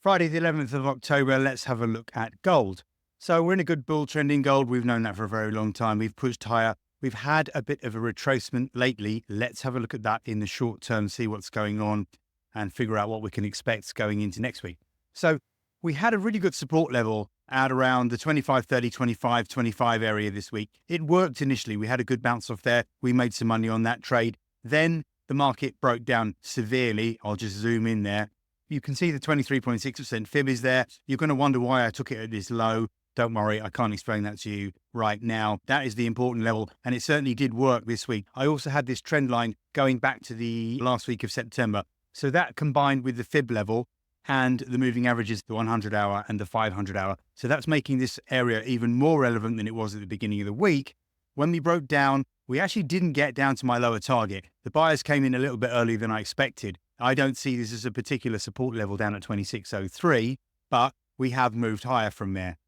Friday, the 11th of October, let's have a look at gold. So we're in a good bull trend in gold. We've known that for a very long time. We've pushed higher. We've had a bit of a retracement lately. Let's have a look at that in the short term, see what's going on and figure out what we can expect going into next week. So we had a really good support level at around the 25, 30, 25, 25 area this week. It worked initially. We had a good bounce off there. We made some money on that trade. Then the market broke down severely. I'll just zoom in there. You can see the 23.6% fib is there. You're going to wonder why I took it at this low. Don't worry, I can't explain that to you right now. That is the important level, and it certainly did work this week. I also had this trend line going back to the last week of September. So that combined with the fib level and the moving averages, the 100 hour and the 500 hour. So that's making this area even more relevant than it was at the beginning of the week. When we broke down, we actually didn't get down to my lower target. The buyers came in a little bit earlier than I expected. I don't see this as a particular support level down at 26.03, but we have moved higher from there.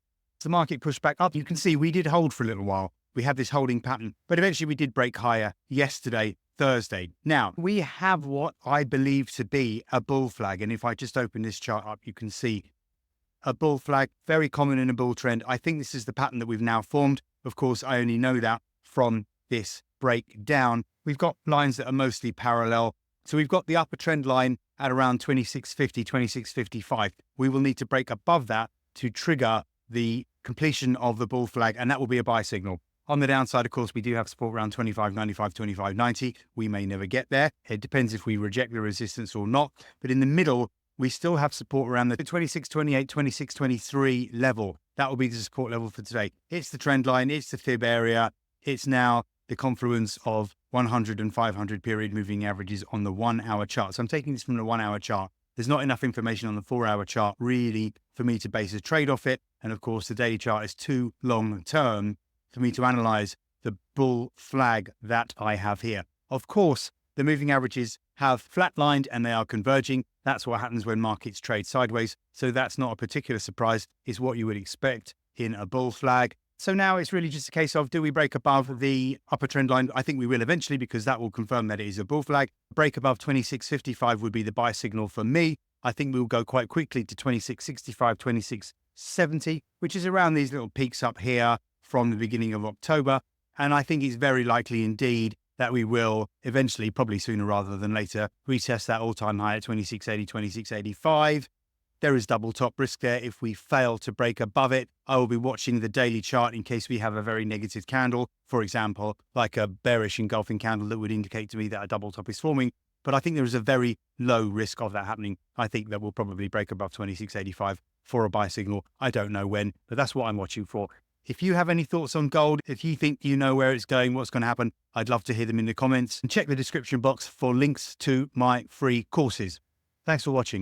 As the market pushed back up, you can see we did hold for a little while. We had this holding pattern, but eventually we did break higher yesterday, Thursday. Now, we have what I believe to be a bull flag. And if I just open this chart up, you can see a bull flag, very common in a bull trend. I think this is the pattern that we've now formed. Of course, I only know that from this breakdown. We've got lines that are mostly parallel. So we've got the upper trend line at around 26.50, 26.55. We will need to break above that to trigger the completion of the bull flag, and that will be a buy signal. On the downside, of course, we do have support around 25.95, 25.90. We may never get there. It depends if we reject the resistance or not. But in the middle, we still have support around the 26.28, 26.23 level. That will be the support level for today. It's the trend line. It's the fib area. It's now the confluence of 100 and 500 period moving averages on the 1 hour chart. So I'm taking this from the 1 hour chart. There's not enough information on the 4 hour chart really for me to base a trade off it. And of course, the daily chart is too long term for me to analyze the bull flag that I have here. Of course, the moving averages have flatlined and they are converging. That's what happens when markets trade sideways. So that's not a particular surprise. It's what you would expect in a bull flag. So now it's really just a case of, do we break above the upper trend line? I think we will eventually, because that will confirm that it is a bull flag. Break above 26.55 would be the buy signal for me. I think we'll go quite quickly to 26.65, 26.70, which is around these little peaks up here from the beginning of October. And I think it's very likely indeed that we will eventually, probably sooner rather than later, retest that all-time high at 26.80, 26.85. There is double top risk there. If we fail to break above it, I will be watching the daily chart in case we have a very negative candle, for example, like a bearish engulfing candle that would indicate to me that a double top is forming. But I think there is a very low risk of that happening. I think that we'll probably break above 26.85 for a buy signal. I don't know when, but that's what I'm watching for. If you have any thoughts on gold, if you think you know where it's going, what's going to happen, I'd love to hear them in the comments. And check the description box for links to my free courses. Thanks for watching.